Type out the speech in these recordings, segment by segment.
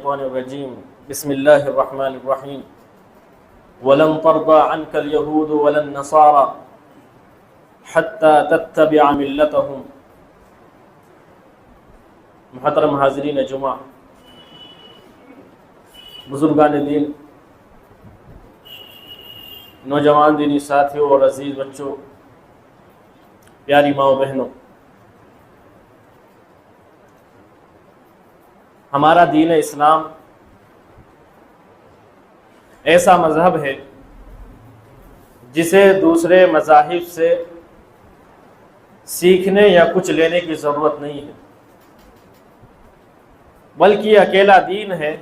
الشيطان الرجيم بسم الله الرحمن الرحيم ولن ترضى عنك اليهود ولا النصارى حتى تتبع ملتهم۔ محترم حاضرین جمعہ، بزرگان دین، نوجوان دینی ساتھیوں اور عزیز بچوں، پیاری ماں و بہنوں، ہمارا دین اسلام ایسا مذہب ہے جسے دوسرے مذاہب سے سیکھنے یا کچھ لینے کی ضرورت نہیں ہے، بلکہ یہ اکیلا دین ہے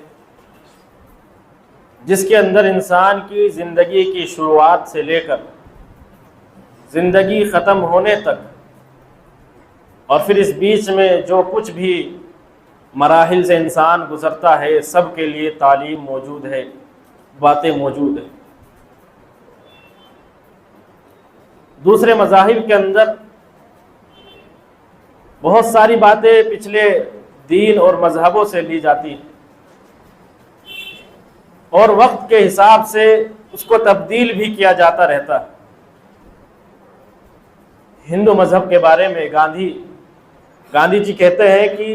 جس کے اندر انسان کی زندگی کی شروعات سے لے کر زندگی ختم ہونے تک اور پھر اس بیچ میں جو کچھ بھی مراحل سے انسان گزرتا ہے سب کے لیے تعلیم موجود ہے، باتیں موجود ہیں۔ دوسرے مذاہب کے اندر بہت ساری باتیں پچھلے دین اور مذہبوں سے لی جاتی ہیں اور وقت کے حساب سے اس کو تبدیل بھی کیا جاتا رہتا ہے۔ ہندو مذہب کے بارے میں گاندھی جی کہتے ہیں کہ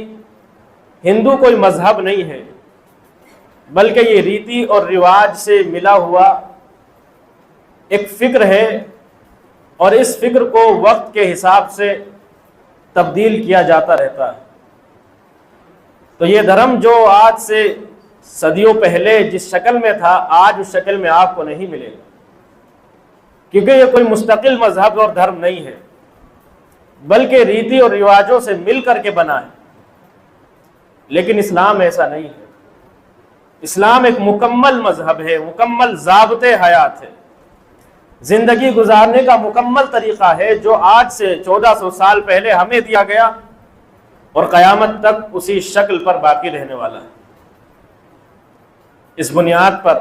ہندو کوئی مذہب نہیں ہے، بلکہ یہ ریتی اور رواج سے ملا ہوا ایک فکر ہے، اور اس فکر کو وقت کے حساب سے تبدیل کیا جاتا رہتا ہے۔ تو یہ دھرم جو آج سے صدیوں پہلے جس شکل میں تھا، آج اس شکل میں آپ کو نہیں ملے گا، کیونکہ یہ کوئی مستقل مذہب اور دھرم نہیں ہے، بلکہ ریتی اور رواجوں سے مل کر کے بنا ہے۔ لیکن اسلام ایسا نہیں ہے۔ اسلام ایک مکمل مذہب ہے، مکمل ضابطۂ حیات ہے، زندگی گزارنے کا مکمل طریقہ ہے جو آج سے 1400 سال پہلے ہمیں دیا گیا اور قیامت تک اسی شکل پر باقی رہنے والا ہے۔ اس بنیاد پر،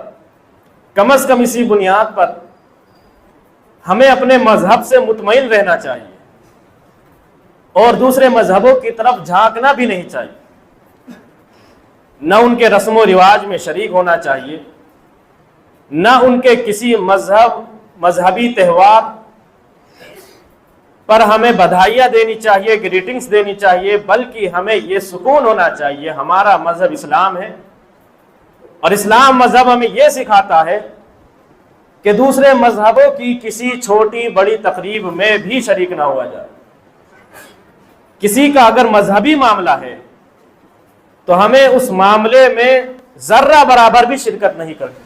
کم از کم اسی بنیاد پر ہمیں اپنے مذہب سے مطمئن رہنا چاہیے اور دوسرے مذہبوں کی طرف جھانکنا بھی نہیں چاہیے، نہ ان کے رسم و رواج میں شریک ہونا چاہیے، نہ ان کے کسی مذہبی تہوار پر ہمیں بدھائیاں دینی چاہیے، گریٹنگز دینی چاہیے، بلکہ ہمیں یہ سکون ہونا چاہیے ہمارا مذہب اسلام ہے، اور اسلام مذہب ہمیں یہ سکھاتا ہے کہ دوسرے مذہبوں کی کسی چھوٹی بڑی تقریب میں بھی شریک نہ ہوا جائے۔ کسی کا اگر مذہبی معاملہ ہے تو ہمیں اس معاملے میں ذرہ برابر بھی شرکت نہیں کرنی،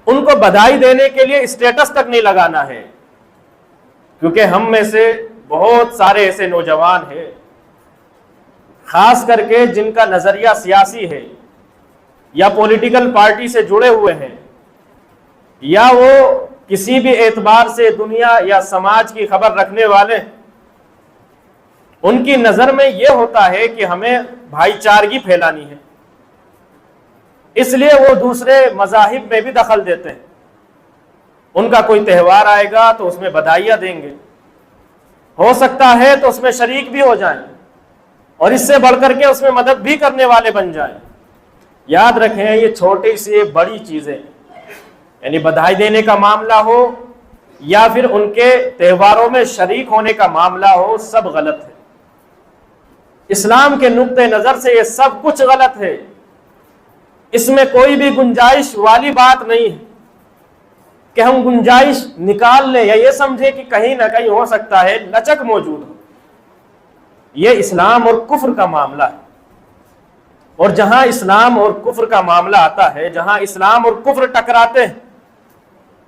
ان کو بدھائی دینے کے لیے اسٹیٹس تک نہیں لگانا ہے، کیونکہ ہم میں سے بہت سارے ایسے نوجوان ہیں، خاص کر کے جن کا نظریہ سیاسی ہے یا پولیٹیکل پارٹی سے جڑے ہوئے ہیں، یا وہ کسی بھی اعتبار سے دنیا یا سماج کی خبر رکھنے والے، ان کی نظر میں یہ ہوتا ہے کہ ہمیں بھائی چارگی پھیلانی ہے، اس لیے وہ دوسرے مذاہب میں بھی دخل دیتے ہیں۔ ان کا کوئی تہوار آئے گا تو اس میں بدھائیاں دیں گے، ہو سکتا ہے تو اس میں شریک بھی ہو جائیں، اور اس سے بڑھ کر کے اس میں مدد بھی کرنے والے بن جائیں۔ یاد رکھیں، یہ چھوٹی سی بڑی چیزیں، یعنی بدھائی دینے کا معاملہ ہو یا پھر ان کے تہواروں میں شریک ہونے کا معاملہ ہو، سب غلط ہے۔ اسلام کے نقطہ نظر سے یہ سب کچھ غلط ہے، اس میں کوئی بھی گنجائش والی بات نہیں ہے کہ ہم گنجائش نکال لیں یا یہ سمجھیں کہ کہیں نہ کہیں ہو سکتا ہے لچک موجود ہو۔ یہ اسلام اور کفر کا معاملہ ہے، اور جہاں اسلام اور کفر کا معاملہ آتا ہے، جہاں اسلام اور کفر ٹکراتے ہیں،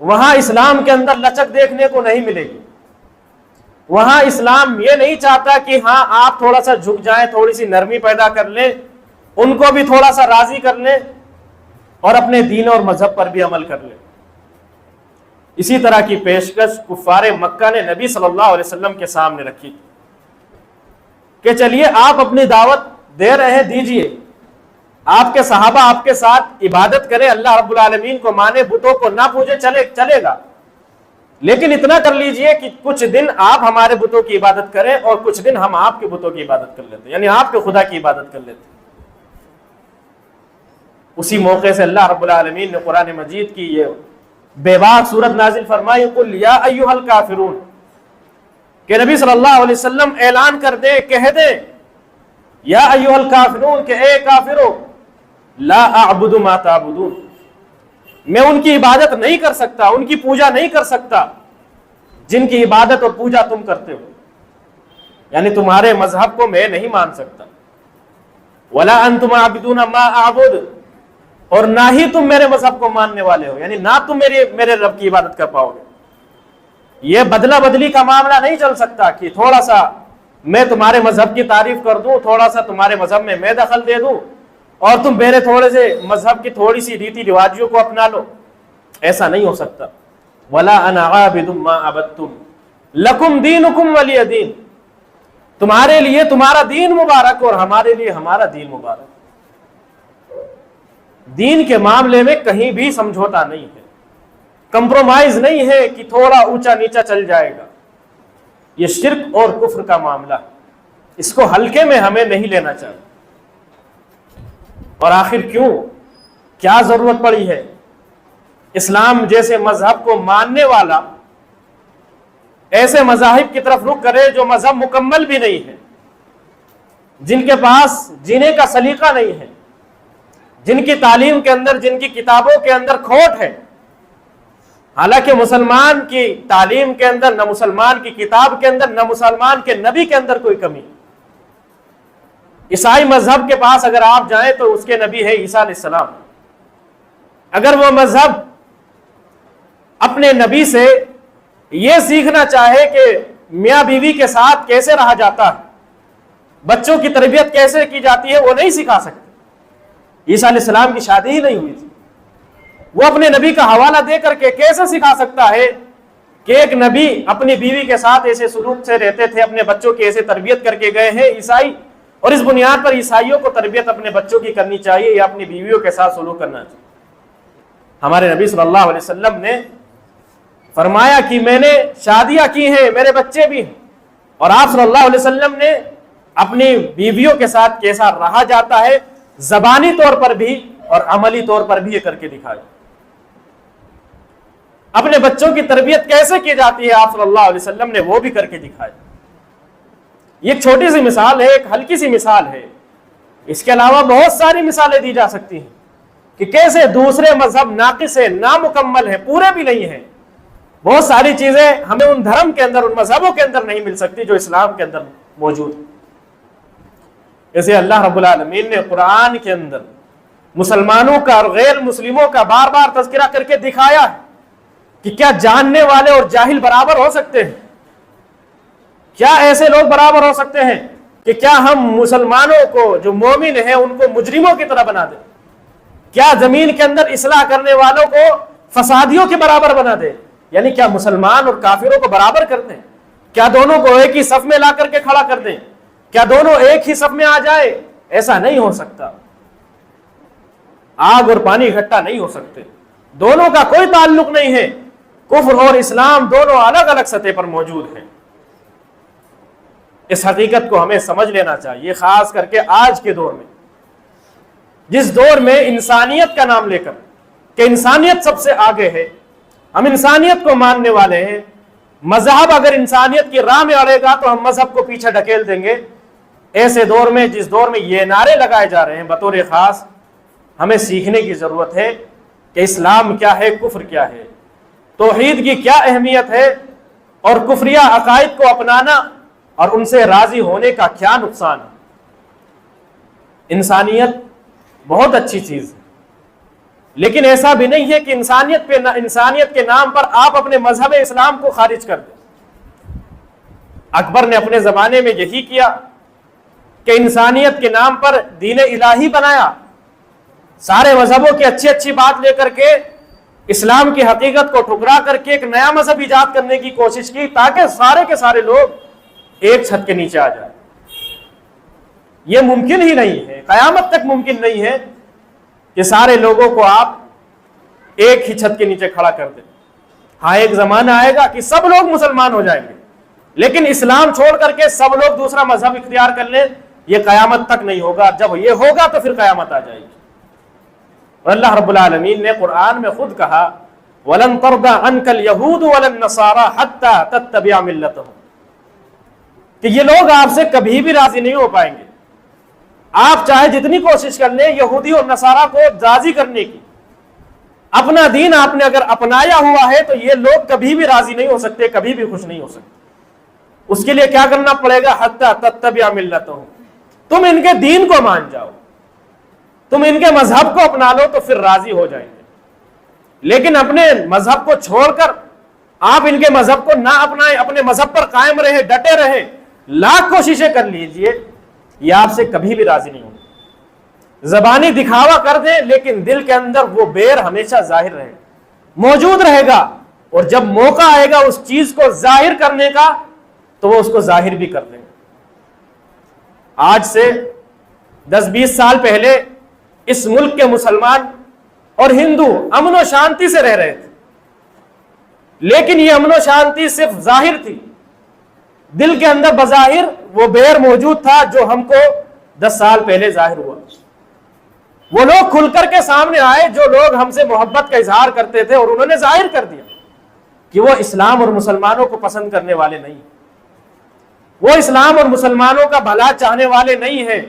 وہاں اسلام کے اندر لچک دیکھنے کو نہیں ملے گی۔ وہاں اسلام یہ نہیں چاہتا کہ ہاں آپ تھوڑا سا جھک جائیں، تھوڑی سی نرمی پیدا کر لیں، ان کو بھی تھوڑا سا راضی کر لیں اور اپنے دین اور مذہب پر بھی عمل کر لیں۔ اسی طرح کی پیشکش کفار مکہ نے نبی صلی اللہ علیہ وسلم کے سامنے رکھی کہ چلیے آپ اپنی دعوت دے رہے ہیں، دیجئے، آپ کے صحابہ آپ کے ساتھ عبادت کریں، اللہ رب العالمین کو مانے، بتوں کو نہ پوجے، چلے گا، لیکن اتنا کر لیجئے کہ کچھ دن آپ ہمارے بتوں کی عبادت کریں اور کچھ دن ہم آپ کے بتوں کی عبادت کر لیتے ہیں، یعنی آپ کے خدا کی عبادت کر لیتے ہیں۔ اسی موقع سے اللہ رب العالمین نے قرآن مجید کی یہ بے باک صورت نازل فرمائی، قل یا ایھا الکافرون، کہ نبی صلی اللہ علیہ وسلم اعلان کر دے، کہہ دے، یا ایھا الکافرون، کہ اے کافرو، لا اعبد ما تعبدون، میں ان کی عبادت نہیں کر سکتا، ان کی پوجا نہیں کر سکتا جن کی عبادت اور پوجا تم کرتے ہو، یعنی تمہارے مذہب کو میں نہیں مان سکتا، ولا انتم عابدون ما اعبد، اور نہ ہی تم میرے مذہب کو ماننے والے ہو، یعنی نہ تم میرے رب کی عبادت کر پاؤ گے۔ یہ بدلہ بدلی کا معاملہ نہیں چل سکتا کہ تھوڑا سا میں تمہارے مذہب کی تعریف کر دوں، تھوڑا سا تمہارے مذہب میں دخل دے دوں اور تم میرے تھوڑے سے مذہب کی تھوڑی سی ریتی رواجوں کو اپنا لو، ایسا نہیں ہو سکتا۔ ولا انا عابد ما عبدتم لکم دینکم ولی دین، تمہارے لیے تمہارا دین مبارک اور ہمارے لیے ہمارا دین مبارک۔ دین کے معاملے میں کہیں بھی سمجھوتا نہیں ہے، کمپرومائز نہیں ہے کہ تھوڑا اونچا نیچا چل جائے گا۔ یہ شرک اور کفر کا معاملہ، اس کو ہلکے میں ہمیں نہیں لینا چاہیے۔ اور آخر کیوں، کیا ضرورت پڑی ہے اسلام جیسے مذہب کو ماننے والا ایسے مذاہب کی طرف رخ کرے جو مذہب مکمل بھی نہیں ہے، جن کے پاس جینے کا سلیقہ نہیں ہے، جن کی تعلیم کے اندر، جن کی کتابوں کے اندر کھوٹ ہے۔ حالانکہ مسلمان کی تعلیم کے اندر، نہ مسلمان کی کتاب کے اندر، نہ مسلمان کے نبی کے اندر کوئی کمی۔ عیسائی مذہب کے پاس اگر آپ جائیں تو اس کے نبی ہے عیسیٰ علیہ السلام۔ اگر وہ مذہب اپنے نبی سے یہ سیکھنا چاہے کہ میاں بیوی کے ساتھ کیسے رہا جاتا ہے، بچوں کی تربیت کیسے کی جاتی ہے، وہ نہیں سکھا سکتے۔ عیسیٰ علیہ السلام کی شادی ہی نہیں ہوئی تھی، وہ اپنے نبی کا حوالہ دے کر کے کیسے سکھا سکتا ہے کہ ایک نبی اپنی بیوی کے ساتھ ایسے سلوک سے رہتے تھے، اپنے بچوں کی ایسے تربیت کر کے گئے ہیں عیسائی، اور اس بنیاد پر عیسائیوں کو تربیت اپنے بچوں کی کرنی چاہیے یا اپنی بیویوں کے ساتھ سلوک کرنا چاہیے۔ ہمارے نبی صلی اللہ علیہ وسلم نے فرمایا کہ میں نے شادیاں کی ہیں، میرے بچے بھی ہیں، اور آپ صلی اللہ علیہ وسلم نے اپنی بیویوں کے ساتھ کیسا رہا جاتا ہے زبانی طور پر بھی اور عملی طور پر بھی یہ کر کے دکھایا۔ اپنے بچوں کی تربیت کیسے کی جاتی ہے آپ صلی اللہ علیہ وسلم نے وہ بھی کر کے دکھایا۔ یہ ایک چھوٹی سی مثال ہے، ایک ہلکی سی مثال ہے، اس کے علاوہ بہت ساری مثالیں دی جا سکتی ہیں کہ کیسے دوسرے مذہب ناقص ہے، نامکمل ہے، پورے بھی نہیں ہیں۔ بہت ساری چیزیں ہمیں ان دھرم کے اندر، ان مذہبوں کے اندر نہیں مل سکتی جو اسلام کے اندر موجود ہے۔ جیسے اللہ رب العالمین نے قرآن کے اندر مسلمانوں کا اور غیر مسلموں کا بار بار تذکرہ کر کے دکھایا ہے کہ کیا جاننے والے اور جاہل برابر ہو سکتے ہیں؟ کیا ایسے لوگ برابر ہو سکتے ہیں کہ کیا ہم مسلمانوں کو جو مومن ہیں ان کو مجرموں کی طرح بنا دیں؟ کیا زمین کے اندر اصلاح کرنے والوں کو فسادیوں کے برابر بنا دیں؟ یعنی کیا مسلمان اور کافروں کو برابر کر دیں؟ کیا دونوں کو ایک ہی صف میں لا کر کے کھڑا کر دیں؟ کیا دونوں ایک ہی صف میں آ جائے؟ ایسا نہیں ہو سکتا۔ آگ اور پانی اکٹھا نہیں ہو سکتے، دونوں کا کوئی تعلق نہیں ہے۔ کفر اور اسلام دونوں الگ الگ سطح پر موجود ہیں۔ اس حقیقت کو ہمیں سمجھ لینا چاہیے، خاص کر کے آج کے دور میں، جس دور میں انسانیت کا نام لے کر کہ انسانیت سب سے آگے ہے، ہم انسانیت کو ماننے والے ہیں۔ مذہب اگر انسانیت کی راہ میں اڑے گا تو ہم مذہب کو پیچھے ڈھکیل دیں گے۔ ایسے دور میں، جس دور میں یہ نعرے لگائے جا رہے ہیں، بطور خاص ہمیں سیکھنے کی ضرورت ہے کہ اسلام کیا ہے، کفر کیا ہے، توحید کی کیا اہمیت ہے، اور کفریہ عقائد کو اپنانا اور ان سے راضی ہونے کا کیا نقصان ہے۔ انسانیت بہت اچھی چیز ہے، لیکن ایسا بھی نہیں ہے کہ انسانیت کے نام پر آپ اپنے مذہب اسلام کو خارج کر دیں۔ اکبر نے اپنے زمانے میں یہی کیا کہ انسانیت کے نام پر دین الہی بنایا، سارے مذہبوں کی اچھی اچھی بات لے کر کے اسلام کی حقیقت کو ٹھکرا کر کے ایک نیا مذہب ایجاد کرنے کی کوشش کی تاکہ سارے کے سارے لوگ ایک چھت کے نیچے آ جائیں۔ یہ ممکن ہی نہیں ہے، قیامت تک ممکن نہیں ہے کہ سارے لوگوں کو آپ ایک ہی چھت کے نیچے کھڑا کر دیں۔ ہاں، ایک زمانہ آئے گا کہ سب لوگ مسلمان ہو جائیں گے، لیکن اسلام چھوڑ کر کے سب لوگ دوسرا مذہب اختیار کر لیں، یہ قیامت تک نہیں ہوگا۔ جب یہ ہوگا تو پھر قیامت آ جائے گی۔ اور اللہ رب العالمین نے قرآن میں خود کہا وَلَن تَرْضَ عَنْكَ الْيَهُودُ وَلَا النَّصَارَىٰ حَتَّىٰ تَتَّبِعَ مِلَّتَهُمْ کہ یہ لوگ آپ سے کبھی بھی راضی نہیں ہو پائیں گے. آپ چاہے جتنی کوشش کر لیں یہودی اور نصارہ کو راضی کرنے کی، اپنا دین آپ نے اگر اپنایا ہوا ہے تو یہ لوگ کبھی بھی راضی نہیں ہو سکتے، کبھی بھی خوش نہیں ہو سکتے. اس کے لیے کیا کرنا پڑے گا؟ حتیٰ تتبع ملتہم، تم ان کے دین کو مان جاؤ، تم ان کے مذہب کو اپنا لو تو پھر راضی ہو جائیں گے. لیکن اپنے مذہب کو چھوڑ کر آپ ان کے مذہب کو نہ اپنائیں، اپنے مذہب پر قائم رہے، ڈٹے رہے، لاکھ کوششیں کر لیجئے، یہ آپ سے کبھی بھی راضی نہیں ہوں گے. زبانی دکھاوا کر دیں لیکن دل کے اندر وہ بیر ہمیشہ ظاہر رہے، موجود رہے گا، اور جب موقع آئے گا اس چیز کو ظاہر کرنے کا تو وہ اس کو ظاہر بھی کر دیں گے. آج سے 10-20 سال پہلے اس ملک کے مسلمان اور ہندو امن و شانتی سے رہ رہے تھے، لیکن یہ امن و شانتی صرف ظاہر تھی، دل کے اندر بظاہر وہ بیر موجود تھا جو ہم کو 10 سال پہلے ظاہر ہوا. وہ لوگ کھل کر کے سامنے آئے جو لوگ ہم سے محبت کا اظہار کرتے تھے، اور انہوں نے ظاہر کر دیا کہ وہ اسلام اور مسلمانوں کو پسند کرنے والے نہیں، وہ اسلام اور مسلمانوں کا بھلا چاہنے والے نہیں ہیں.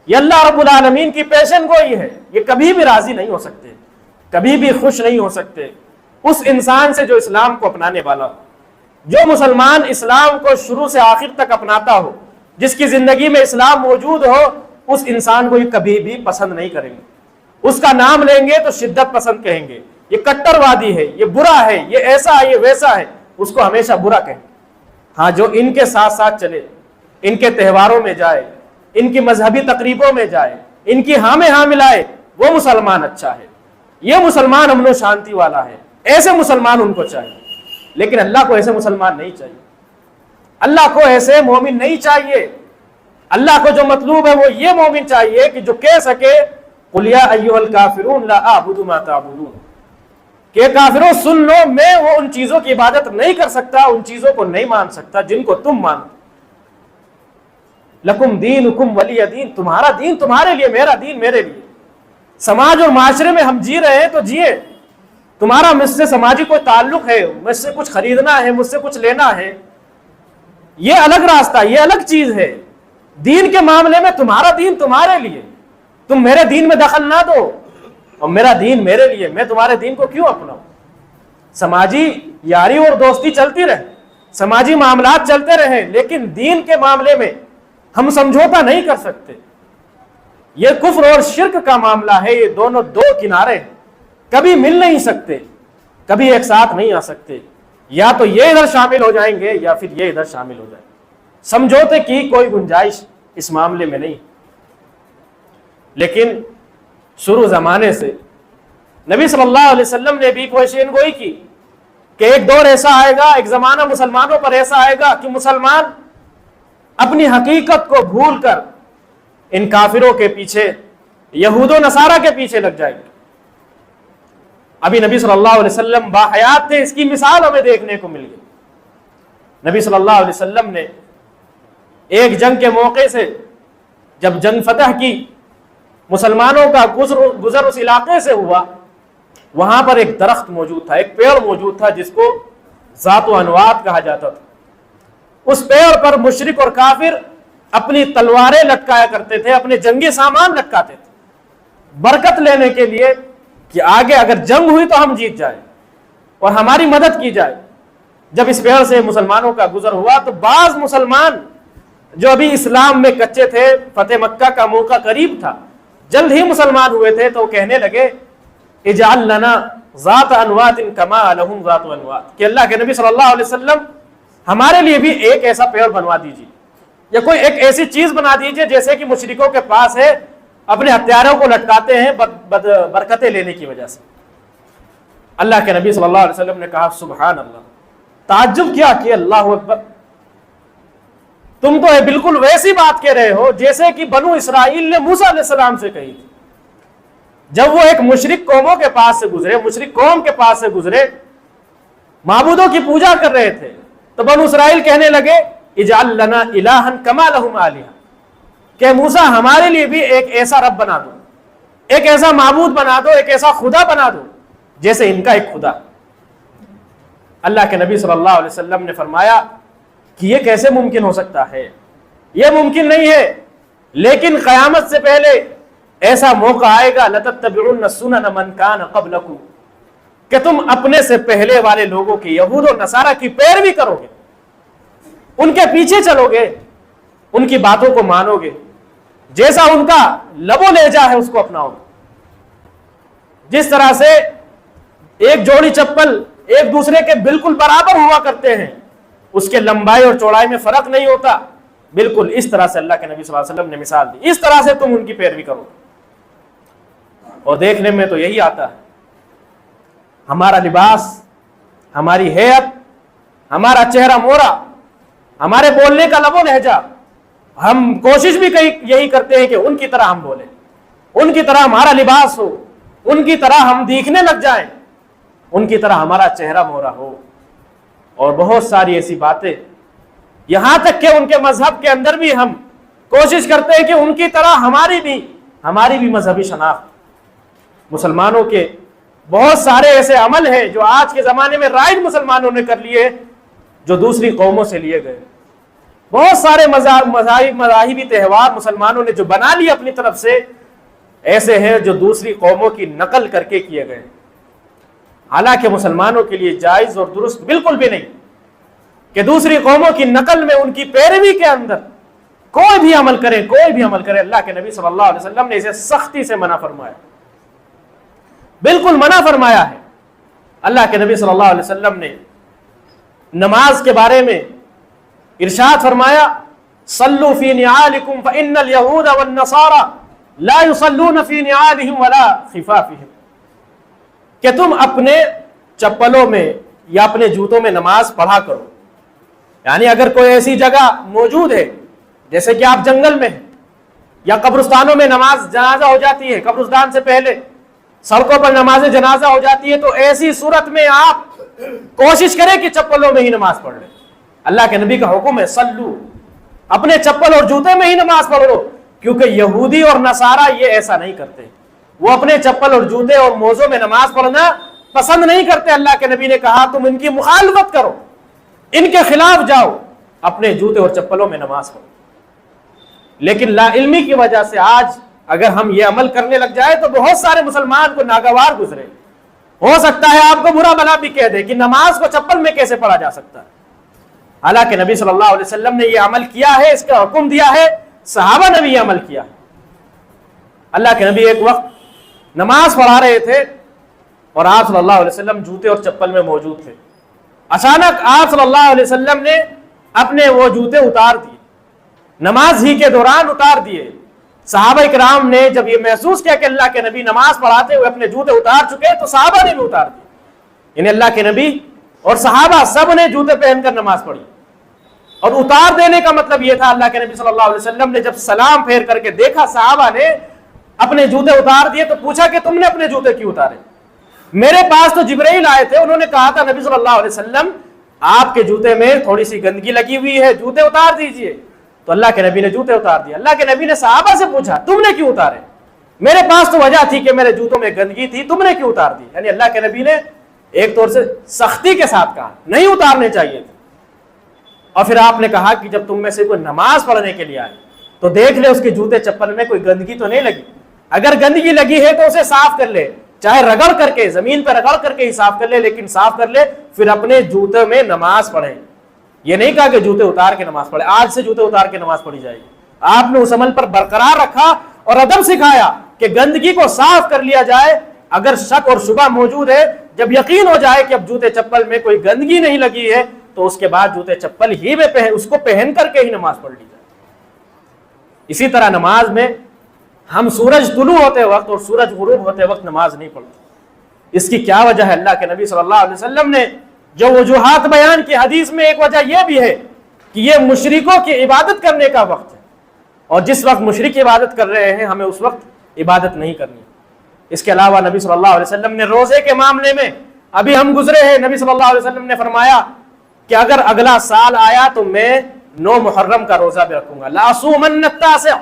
یہ اللہ رب العالمین کی پیشن گوئی ہے، یہ کبھی بھی راضی نہیں ہو سکتے، کبھی بھی خوش نہیں ہو سکتے اس انسان سے جو اسلام کو اپنانے والا ہو. جو مسلمان اسلام کو شروع سے آخر تک اپناتا ہو، جس کی زندگی میں اسلام موجود ہو، اس انسان کو یہ کبھی بھی پسند نہیں کریں گے. اس کا نام لیں گے تو شدت پسند کہیں گے، یہ کٹر وادی ہے، یہ برا ہے، یہ ایسا ہے، یہ ویسا ہے، اس کو ہمیشہ برا کہیں. ہاں جو ان کے ساتھ ساتھ چلے، ان کے تہواروں میں جائے، ان کی مذہبی تقریبوں میں جائے، ان کی ہاں میں ہاں ملائے، وہ مسلمان اچھا ہے، یہ مسلمان امن و شانتی والا ہے، ایسے مسلمان ان کو چاہیے. لیکن اللہ کو ایسے مسلمان نہیں چاہیے، اللہ کو ایسے مومن نہیں چاہیے. اللہ کو جو مطلوب ہے وہ یہ مومن چاہیے کہ جو کہہ سکے قُلْ يَا أَيُّهَا الْكَافِرُونَ لَا أَعْبُدُ مَا تَعْبُدُونَ کہ کافروں سن لو، میں وہ ان چیزوں کی عبادت نہیں کر سکتا، ان چیزوں کو نہیں مان سکتا جن کو تم مانتے. لکم دینکم ولی دین، تمہارا دین تمہارے لیے، میرا دین میرے لیے. سماج اور معاشرے میں ہم جی رہے ہیں تو جیے، تمہارا مجھ سے سماجی کوئی تعلق ہے، مجھ سے کچھ خریدنا ہے، مجھ سے کچھ لینا ہے، یہ الگ راستہ، یہ الگ چیز ہے. دین کے معاملے میں تمہارا دین تمہارے لیے، تم میرے دین میں دخل نہ دو، اور میرا دین میرے لیے، میں تمہارے دین کو کیوں اپناؤں. سماجی یاری اور دوستی چلتی رہے، سماجی معاملات چلتے رہے، لیکن دین کے معاملے میں ہم سمجھوتا نہیں کر سکتے. یہ کفر اور شرک کا معاملہ ہے، یہ دونوں دو کنارے ہیں، کبھی مل نہیں سکتے، کبھی ایک ساتھ نہیں آ سکتے. یا تو یہ ادھر شامل ہو جائیں گے یا پھر یہ ادھر شامل ہو جائیں گے. سمجھوتے کی کوئی گنجائش اس معاملے میں نہیں. لیکن شروع زمانے سے نبی صلی اللہ علیہ وسلم نے بھی پیشین گوئی کی کہ ایک دور ایسا آئے گا، ایک زمانہ مسلمانوں پر ایسا آئے گا کہ مسلمان اپنی حقیقت کو بھول کر ان کافروں کے پیچھے، یہود و نصارہ کے پیچھے لگ جائیں گے. ابھی نبی صلی اللہ علیہ وسلم باحیات تھے، اس کی مثال ہمیں دیکھنے کو مل گئی. نبی صلی اللہ علیہ وسلم نے ایک جنگ کے موقع سے جب جنگ فتح کی، مسلمانوں کا گزر اس علاقے سے ہوا، وہاں پر ایک درخت موجود تھا، ایک پیڑ موجود تھا جس کو ذات و انوات کہا جاتا تھا. اس پیڑ پر مشرک اور کافر اپنی تلواریں لٹکایا کرتے تھے، اپنے جنگی سامان لٹکاتے تھے، برکت لینے کے لیے کہ آگے اگر جنگ ہوئی تو ہم جیت جائیں اور ہماری مدد کی جائے. جب اس پیڑ سے مسلمانوں کا گزر ہوا تو بعض مسلمان جو ابھی اسلام میں کچے تھے، فتح مکہ کا موقع قریب تھا، جلد ہی مسلمان ہوئے تھے، تو کہنے لگے اجعل لنا ذات انوات کما لہم ذات انوات کہ اللہ کے نبی صلی اللہ علیہ وسلم ہمارے لیے بھی ایک ایسا پیڑ بنوا دیجیے، یا کوئی ایک ایسی چیز بنا دیجیے جیسے کہ مشرکوں کے پاس ہے، اپنے ہتھیاروں کو لٹکاتے ہیں برکتیں لینے کی وجہ سے. اللہ کے نبی صلی اللہ علیہ وسلم نے کہا سبحان اللہ، تعجب کیا کہ اللہ اکبر، تم تو بالکل ویسی بات کہہ رہے ہو جیسے کہ بنو اسرائیل نے موسیٰ علیہ السلام سے کہی تھی. جب وہ ایک مشرک قوموں کے پاس سے گزرے، مشرک قوم کے پاس سے گزرے، معبودوں کی پوجا کر رہے تھے، تو بنو اسرائیل کہنے لگے اجعل لنا الہا کما لہم آلہہ کہ موسیٰ ہمارے لیے بھی ایک ایسا رب بنا دو ایک ایسا معبود بنا دو، ایک ایسا خدا بنا دو جیسے ان کا ایک خدا۔ اللہ کے نبی صلی اللہ علیہ وسلم نے فرمایا کہ یہ کیسے ممکن ہو سکتا ہے؟ یہ ممکن نہیں ہے، لیکن قیامت سے پہلے ایسا موقع آئے گا لَتَتَّبِعُنَّ سُنَنَ مَنْ كَانَ قَبْلَكُمْ، کہ تم اپنے سے پہلے والے لوگوں کی، یہود و نصارہ کی پیروی کرو گے، ان کے پیچھے چلو گے، ان کی باتوں کو مانو گے، جیسا ان کا لب و لہجہ ہے اس کو اپناؤ گے۔ جس طرح سے ایک جوڑی چپل ایک دوسرے کے بالکل برابر ہوا کرتے ہیں، اس کے لمبائی اور چوڑائی میں فرق نہیں ہوتا، بالکل اس طرح سے اللہ کے نبی صلی اللہ علیہ وسلم نے مثال دی، اس طرح سے تم ان کی پیروی کرو۔ اور دیکھنے میں تو یہی آتا ہے، ہمارا لباس، ہماری ہیئت، ہمارا چہرہ مورا، ہمارے بولنے کا لب و لہجہ، ہم کوشش بھی یہی کرتے ہیں کہ ان کی طرح ہم بولیں، ان کی طرح ہمارا لباس ہو، ان کی طرح ہم دیکھنے لگ جائیں، ان کی طرح ہمارا چہرہ مورا ہو، اور بہت ساری ایسی باتیں، یہاں تک کہ ان کے مذہب کے اندر بھی ہم کوشش کرتے ہیں کہ ان کی طرح ہماری بھی مذہبی شناخت۔ مسلمانوں کے بہت سارے ایسے عمل ہیں جو آج کے زمانے میں رائج مسلمانوں نے کر لیے، جو دوسری قوموں سے لیے گئے۔ بہت سارے مذاہبی تہوار مسلمانوں نے جو بنا لیے اپنی طرف سے، ایسے ہیں جو دوسری قوموں کی نقل کر کے کیے گئے، حالانکہ مسلمانوں کے لیے جائز اور درست بالکل بھی نہیں کہ دوسری قوموں کی نقل میں ان کی پیروی کے اندر کوئی بھی عمل کرے، کوئی بھی عمل کرے۔ اللہ کے نبی صلی اللہ علیہ وسلم نے اسے سختی سے منع فرمایا، بالکل منع فرمایا ہے۔ اللہ کے نبی صلی اللہ علیہ وسلم نے نماز کے بارے میں ارشاد فرمایا، صلوا فی نعالکم فإن اليہود والنصارى لا يصلون فی نعالہم ولا خفافہم، کہ تم اپنے چپلوں میں یا اپنے جوتوں میں نماز پڑھا کرو۔ یعنی اگر کوئی ایسی جگہ موجود ہے جیسے کہ آپ جنگل میں ہیں یا قبرستانوں میں نماز جنازہ ہو جاتی ہے، قبرستان سے پہلے سڑکوں پر نماز جنازہ ہو جاتی ہے، تو ایسی صورت میں آپ کوشش کریں کہ چپلوں میں ہی نماز پڑھ لیں۔ اللہ کے نبی کا حکم ہے، صلو، اپنے چپل اور جوتے میں ہی نماز پڑھو، کیونکہ یہودی اور نصارہ یہ ایسا نہیں کرتے، وہ اپنے چپل اور جوتے اور موزوں میں نماز پڑھنا پسند نہیں کرتے۔ اللہ کے نبی نے کہا تم ان کی مخالفت کرو، ان کے خلاف جاؤ، اپنے جوتے اور چپلوں میں نماز پڑھو۔ لیکن لا علمی کی وجہ سے آج اگر ہم یہ عمل کرنے لگ جائے تو بہت سارے مسلمان کو ناگوار گزرے، ہو سکتا ہے آپ کو برا بھلا بھی کہہ دے کہ نماز کو چپل میں کیسے پڑھا جا سکتا ہے۔ حالانکہ نبی صلی اللہ علیہ وسلم نے یہ عمل کیا ہے، اس کا حکم دیا ہے، صحابہ نے بھی یہ عمل کیا ہے۔ اللہ کے نبی ایک وقت نماز پڑھا رہے تھے اور آپ صلی اللہ علیہ وسلم جوتے اور چپل میں موجود تھے۔ اچانک آپ صلی اللہ علیہ وسلم نے اپنے وہ جوتے اتار دیے، نماز ہی کے دوران اتار دیے۔ صحابہ کرام نے جب یہ محسوس کیا کہ اللہ کے نبی نماز پڑھاتے ہوئے اپنے جوتے اتار چکے تو صحابہ نے بھی اتار دیے، یعنی اللہ کے نبی اور صحابہ سب نے جوتے پہن کر نماز پڑھی۔ اور اتار دینے کا مطلب یہ تھا، اللہ کے نبی صلی اللہ علیہ وسلم نے جب سلام پھیر کر کے دیکھا صحابہ نے اپنے جوتے اتار دیے تو پوچھا کہ تم نے اپنے جوتے کیوں اتارے؟ میرے پاس تو جبرائیل آئے تھے، انہوں نے کہا تھا نبی صلی اللہ علیہ وسلم آپ کے جوتے میں تھوڑی سی گندگی لگی ہوئی ہے، جوتے اتار دیجئے۔ تو اللہ کے نبی نے جوتے اتار دیا۔ اللہ کے نبی نے صحابہ سے پوچھا تم نے کیوں اتارے؟ میرے پاس تو وجہ تھی کہ میرے جوتوں میں گندگی تھی، تم نے کیوں اتار دی؟ یعنی اللہ کے نبی نے ایک طور سے سختی کے ساتھ کہا نہیں اتارنے چاہیے تھے۔ اور پھر آپ نے کہا کہ جب تم میں سے کوئی نماز پڑھنے کے لیے آئے تو دیکھ لے اس کے جوتے چپل میں کوئی گندگی تو نہیں لگی، اگر گندگی لگی ہے تو اسے صاف کر لے، چاہے رگڑ کر کے زمین پہ رگڑ کر کے ہی صاف کر لے، لیکن صاف کر لے، پھر اپنے جوتے میں نماز پڑھے۔ یہ نہیں کہا کہ جوتے اتار کے نماز پڑھے، آج سے جوتے اتار کے نماز پڑھی جائے گی۔ آپ نے اس عمل پر برقرار رکھا اور ادب سکھایا کہ گندگی کو صاف کر لیا جائے، اگر شک اور شبہ موجود ہے، جب یقین ہو جائے کہ اب جوتے چپل میں کوئی گندگی نہیں لگی ہے تو اس کے بعد جوتے چپل ہی میں اس کو پہن کر کے ہی نماز پڑھ لی جائے۔ اسی طرح نماز میں ہم سورج طلوع ہوتے وقت اور سورج غروب ہوتے وقت نماز نہیں پڑھتے۔ اس کی کیا وجہ ہے؟ اللہ کے نبی صلی اللہ علیہ وسلم نے جو وجوہات بیان کی، حدیث میں ایک وجہ یہ بھی ہے کہ یہ مشرکوں کی عبادت کرنے کا وقت ہے، اور جس وقت مشرک عبادت کر رہے ہیں ہمیں اس وقت عبادت نہیں کرنی۔ اس کے علاوہ نبی صلی اللہ علیہ وسلم نے روزے کے معاملے میں ابھی ہم گزرے ہیں، نبی صلی اللہ علیہ وسلم نے فرمایا کہ اگر اگلا سال آیا تو میں 9 محرم کا روزہ بھی رکھوں گا، لَأَصُومَنَّ التَّاسِعَ،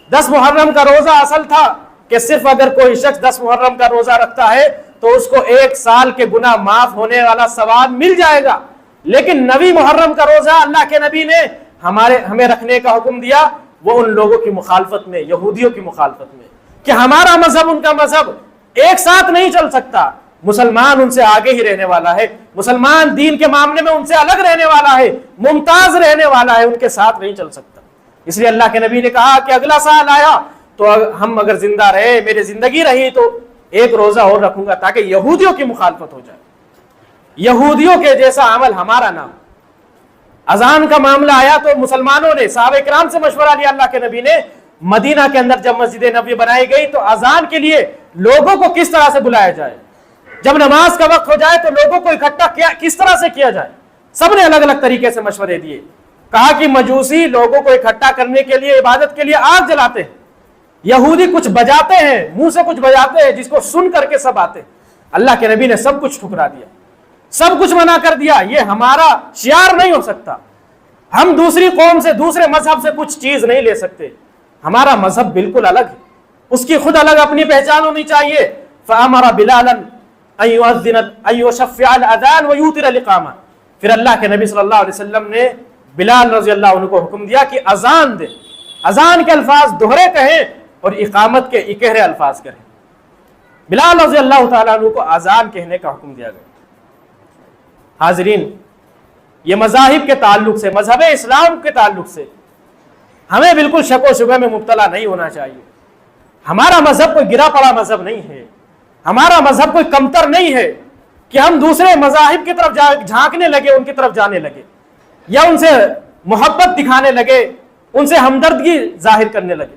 10 محرم کا روزہ اصل تھا، کہ صرف اگر کوئی شخص 10 محرم کا روزہ رکھتا ہے تو اس کو 1 سال کے گناہ معاف ہونے والا ثواب مل جائے گا، لیکن 9 محرم کا روزہ اللہ کے نبی نے ہمیں رکھنے کا حکم دیا، وہ ان لوگوں کی مخالفت میں، یہودیوں کی مخالفت میں، کہ ہمارا مذہب ان کا مذہب ایک ساتھ نہیں چل سکتا، مسلمان ان سے آگے ہی رہنے والا ہے، مسلمان دین کے معاملے میں ان سے الگ رہنے والا ہے، ممتاز رہنے والا ہے، ان کے ساتھ نہیں چل سکتا۔ اس لیے اللہ کے نبی نے کہا کہ اگلا سال آیا تو ہم اگر زندہ رہے، میری زندگی رہی تو 1 روزہ اور رکھوں گا تاکہ یہودیوں کی مخالفت ہو جائے، یہودیوں کے جیسا عمل ہمارا نہ ہو۔ اذان کا معاملہ آیا تو مسلمانوں نے صحابہ کرام سے مشورہ لیا، اللہ کے نبی نے مدینہ کے اندر جب مسجد نبوی بنائی گئی تو اذان کے لیے لوگوں کو کس طرح سے بلایا جائے، جب نماز کا وقت ہو جائے تو لوگوں کو اکٹھا کس طرح سے کیا جائے، سب نے الگ الگ طریقے سے مشورے دیے۔ کہا کہ مجوسی لوگوں کو اکٹھا کرنے کے لیے، عبادت کے لیے آگ جلاتے ہیں، یہودی کچھ بجاتے ہیں، منہ سے کچھ بجاتے ہیں جس کو سن کر کے سب آتے ہیں۔ اللہ کے نبی نے سب کچھ ٹھکرا دیا، سب کچھ منع کر دیا، یہ ہمارا شعار نہیں ہو سکتا، ہم دوسری قوم سے، دوسرے مذہب سے کچھ چیز نہیں لے سکتے، ہمارا مذہب بالکل الگ ہے، اس کی خود الگ اپنی پہچان ہونی چاہیے۔ فَأَمَرَ بِلَالًا أَن يُشَفِّعَ الْأَذَانَ وَيُوتِرَ الْإِقَامَةَ، پھر اللہ کے نبی صلی اللہ علیہ وسلم نے بلال رضی اللہ عنہ کو حکم دیا کہ اذان دے، اذان کے الفاظ دوہرے کہیں اور اقامت کے اکہرے الفاظ کہیں۔ بلال رضی اللہ تعالیٰ عنہ کو اذان کہنے کا حکم دیا گیا۔ حاضرین، یہ مذاہب کے تعلق سے، مذہب اسلام کے تعلق سے ہمیں بالکل شک و شبہ میں مبتلا نہیں ہونا چاہیے۔ ہمارا مذہب کوئی گرا پڑا مذہب نہیں ہے، ہمارا مذہب کوئی کمتر نہیں ہے کہ ہم دوسرے مذاہب کی طرف جھانکنے لگے، ان کی طرف جانے لگے، یا ان سے محبت دکھانے لگے، ان سے ہمدردگی ظاہر کرنے لگے۔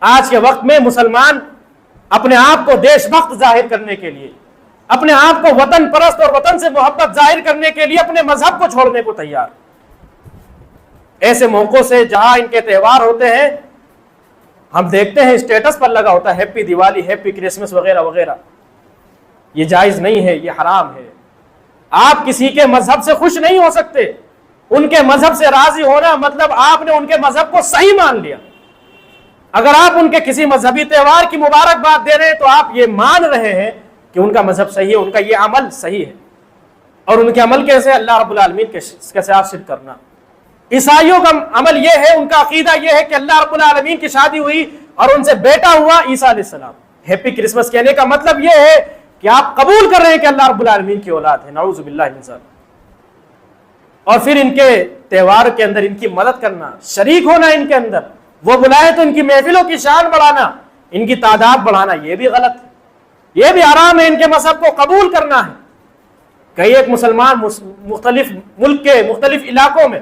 آج کے وقت میں مسلمان اپنے آپ کو دیش بھکت ظاہر کرنے کے لیے، اپنے آپ کو وطن پرست اور وطن سے محبت ظاہر کرنے کے لیے اپنے مذہب کو چھوڑنے کو تیار۔ ایسے موقعوں سے جہاں ان کے تہوار ہوتے ہیں، ہم دیکھتے ہیں اسٹیٹس پر لگا ہوتا ہے ہیپی دیوالی، ہیپی کرسمس وغیرہ وغیرہ، یہ جائز نہیں ہے، یہ حرام ہے۔ آپ کسی کے مذہب سے خوش نہیں ہو سکتے، ان کے مذہب سے راضی ہونا مطلب آپ نے ان کے مذہب کو صحیح مان لیا۔ اگر آپ ان کے کسی مذہبی تہوار کی مبارکباد دے رہے ہیں تو آپ یہ مان رہے ہیں کہ ان کا مذہب صحیح ہے، ان کا یہ عمل صحیح ہے، اور ان کے عمل کیسے؟ اللہ رب العالمین کے ساتھ شرک کرنا۔ عیسائیوں کا عمل یہ ہے، ان کا عقیدہ یہ ہے کہ اللہ رب العالمین کی شادی ہوئی اور ان سے بیٹا ہوا عیسیٰ علیہ السلام۔ ہیپی کرسمس کہنے کا مطلب یہ ہے کہ آپ قبول کر رہے ہیں کہ اللہ رب العالمین کی اولاد ہے، نعوذ باللہ من ذلک۔ اور پھر ان کے تہوار کے اندر ان کی مدد کرنا، شریک ہونا ان کے اندر، وہ بلائے تو ان کی محفلوں کی شان بڑھانا، ان کی تعداد بڑھانا، یہ بھی غلط ہے، یہ بھی حرام ہے۔ ان کے مذہب کو قبول کرنا ہے۔ کئی ایک مسلمان مختلف ملک کے مختلف علاقوں میں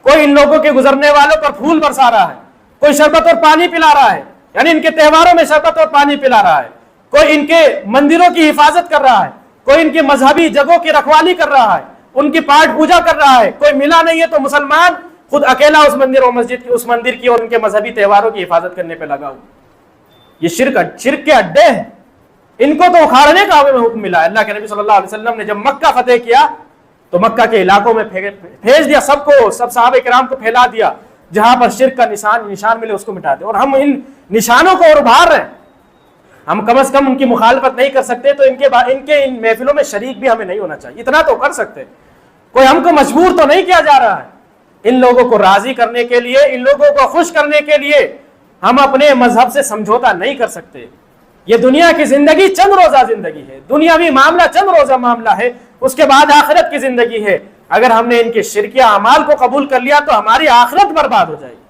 کوئی ان لوگوں کے گزرنے والوں پر پھول برسا رہا ہے، کوئی شربت اور پانی پلا رہا ہے، یعنی ان کے تہواروں میں شربت اور پانی پلا رہا ہے، کوئی ان کے مندروں کی حفاظت کر رہا ہے، کوئی ان کی مذہبی جگہوں کی رکھوالی کر رہا ہے، ان کی پاٹ پوجا کر رہا ہے، کوئی ملا نہیں ہے تو مسلمان خود اکیلا اس مندر اور مسجد کی، اس مندر کی اور ان کے مذہبی تہواروں کی حفاظت کرنے پہ لگا ہوا۔ یہ شرک کے اڈے ہیں، ان کو تو اکھاڑنے کا ہمیں حکم ملا ہے۔ اللہ کے نبی صلی اللہ علیہ وسلم نے جب مکہ فتح کیا تو مکہ کے علاقوں میں بھیج دیا، سب کو، سب صحابہ کرام کو پھیلا دیا، جہاں پر شرک کا نشان ملے اس کو مٹا دے۔ اور ہم ان نشانوں کو اور ابھار رہے ہیں، ہم کم از کم ان کی مخالفت نہیں کر سکتے تو ان کے ان محفلوں میں شریک بھی ہمیں نہیں ہونا چاہیے، اتنا تو کر سکتے، کوئی ہم کو مجبور تو نہیں کیا جا رہا ہے۔ ان لوگوں کو راضی کرنے کے لیے، ان لوگوں کو خوش کرنے کے لیے ہم اپنے مذہب سے سمجھوتا نہیں کر سکتے۔ یہ دنیا کی زندگی چند روزہ زندگی ہے، دنیاوی معاملہ چند روزہ معاملہ ہے، اس کے بعد آخرت کی زندگی ہے۔ اگر ہم نے ان کے شرکیہ اعمال کو قبول کر لیا تو ہماری آخرت برباد ہو جائے گی،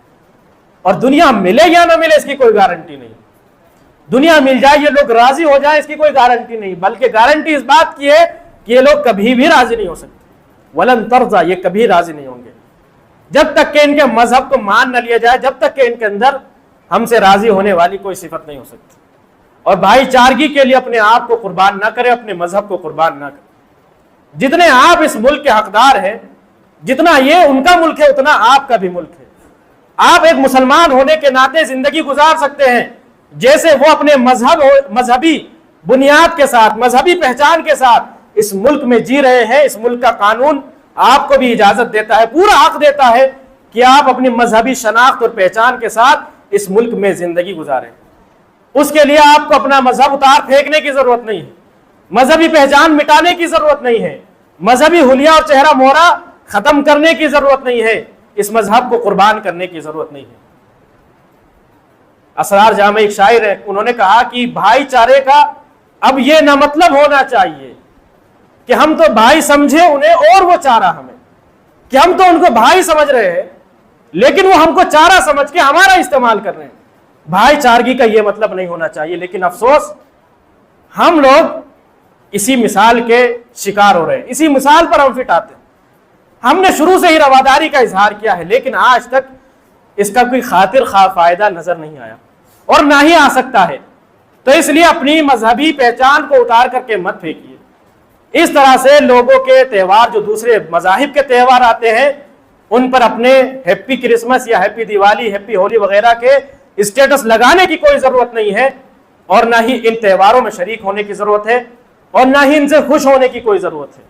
اور دنیا ملے یا نہ ملے اس کی کوئی گارنٹی نہیں۔ دنیا مل جائے، یہ لوگ راضی ہو جائیں، اس کی کوئی گارنٹی نہیں، بلکہ گارنٹی اس بات کی ہے کہ یہ لوگ کبھی بھی راضی نہیں ہو سکتے۔ ولن ترضى، یہ کبھی راضی نہیں ہوں گے جب تک کہ ان کے مذہب کو مان نہ لیا جائے، جب تک کہ ان کے اندر ہم سے راضی ہونے والی کوئی صفت نہیں ہو سکتی۔ اور بھائی چارگی کے لیے اپنے آپ کو قربان نہ کرے، اپنے مذہب کو قربان نہ کرے۔ جتنے آپ اس ملک کے حقدار ہیں، جتنا یہ ان کا ملک ہے اتنا آپ کا بھی ملک ہے۔ آپ ایک مسلمان ہونے کے ناطے زندگی گزار سکتے ہیں جیسے وہ اپنے مذہبی بنیاد کے ساتھ، مذہبی پہچان کے ساتھ اس ملک میں جی رہے ہیں۔ اس ملک کا قانون آپ کو بھی اجازت دیتا ہے، پورا حق دیتا ہے کہ آپ اپنی مذہبی شناخت اور پہچان کے ساتھ اس ملک میں زندگی گزاریں۔ اس کے لیے آپ کو اپنا مذہب اتار پھینکنے کی ضرورت نہیں ہے، مذہبی پہچان مٹانے کی ضرورت نہیں ہے، مذہبی حلیہ اور چہرہ مہرہ ختم کرنے کی ضرورت نہیں ہے، اس مذہب کو قربان کرنے کی ضرورت نہیں ہے۔ اسرار جامع ایک شاعر ہے، انہوں نے کہا کہ بھائی چارے کا اب یہ نہ مطلب ہونا چاہیے کہ ہم تو بھائی سمجھے انہیں اور وہ چارہ ہمیں، کہ ہم تو ان کو بھائی سمجھ رہے ہیں لیکن وہ ہم کو چارہ سمجھ کے ہمارا استعمال کر رہے ہیں۔ بھائی چارگی کا یہ مطلب نہیں ہونا چاہیے، لیکن افسوس ہم لوگ اسی مثال کے شکار ہو رہے ہیں، اسی مثال پر ہم فٹ آتے ہیں۔ ہم نے شروع سے ہی رواداری کا اظہار کیا ہے لیکن آج تک اس کا کوئی خاطر خواہ فائدہ نظر نہیں آیا اور نہ ہی آ سکتا ہے۔ تو اس لیے اپنی مذہبی پہچان کو اتار کر کے مت پھینکیے۔ اس طرح سے لوگوں کے تہوار جو دوسرے مذاہب کے تہوار آتے ہیں ان پر اپنے ہیپی کرسمس یا ہیپی دیوالی، ہیپی ہولی وغیرہ کے اسٹیٹس لگانے کی کوئی ضرورت نہیں ہے، اور نہ ہی ان تہواروں میں شریک ہونے کی ضرورت ہے، اور نہ ہی ان سے خوش ہونے کی کوئی ضرورت ہے۔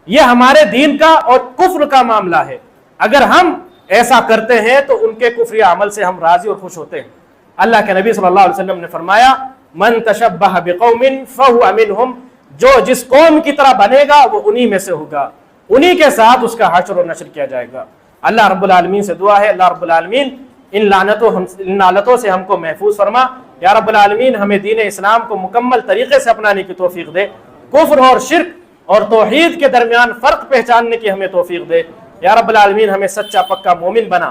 یہ ہمارے دین کا اور کفر کا معاملہ ہے۔ اگر ہم ایسا کرتے ہیں تو ان کے کفری عمل سے ہم راضی اور خوش ہوتے ہیں۔ اللہ کے نبی صلی اللہ علیہ وسلم نے فرمایا من تشبہ بقوم فہو منہم، جو جس قوم کی طرح بنے گا وہ انہی میں سے ہوگا، انہی کے ساتھ اس کا حشر و نشر کیا جائے گا۔ اللہ رب العالمین سے دعا ہے اللہ رب العالمین ان لعنتوں سے ہم کو محفوظ فرما۔ یا رب العالمین ہمیں دین اسلام کو مکمل طریقے سے اپنانے کی توفیق دے، کفر اور شرک اور توحید کے درمیان فرق پہچاننے کی ہمیں توفیق دے۔ یا رب العالمین ہمیں سچا پکا مومن بنا۔